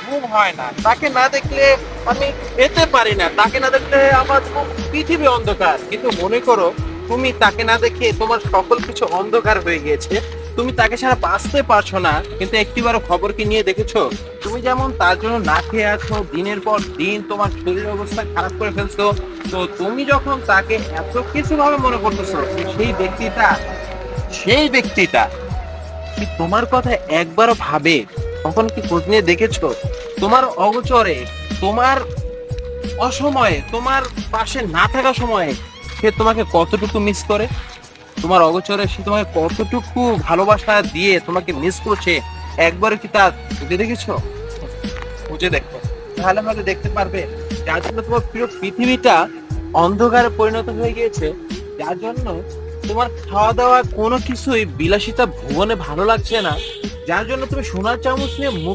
ঘুম হয় না, তাকে না দেখলে আমি খেতে পারি না, তাকে না দেখলে আমার পৃথিবী অন্ধকার। কিন্তু মনে করো তুমি তাকে না দেখে তোমার সকল কিছু অন্ধকার হয়ে গিয়েছে, তুমি তাকে ছাড়া বাঁচতে পারছো না, কিন্তু একটিবারও খবর কি নিয়ে দেখেছো? তুমি যেমন তার জন্য না খেয়ে আছো, দিনের পর দিন তোমার শরীরের অবস্থা খারাপ করে ফেলছো, তো তুমি যখন তাকে এত কিছু ভাবে মনে করতেছো, সেই ব্যক্তিটা কি তোমার কথা একবারও ভাবে? কখন কি খোঁজ নিয়ে দেখেছো তোমার অগোচরে, তোমার অসময়ে, তোমার পাশে না থাকা সময়ে সে তোমাকে কতটুকু মিস করে? তোমার অগোচরে সে তোমাকে কতটুকু ভালোবাসা দিয়ে তোমাকে মিস করছে, একবারও কি তা খুঁজে দেখেছো? খুঁজে দেখো, তাহলে হয়তো দেখতে পারবে যার জন্য তোমার প্রিয় পৃথিবীটা অন্ধকারে পরিণত হয়ে গিয়েছে, যার জন্য তোমার খাওয়া দাওয়া কোনো কিছুই বিলাসিতা ভুবনে ভালো লাগছে না, যার জন্য তুমি সোনার চামচ নিয়ে মুখ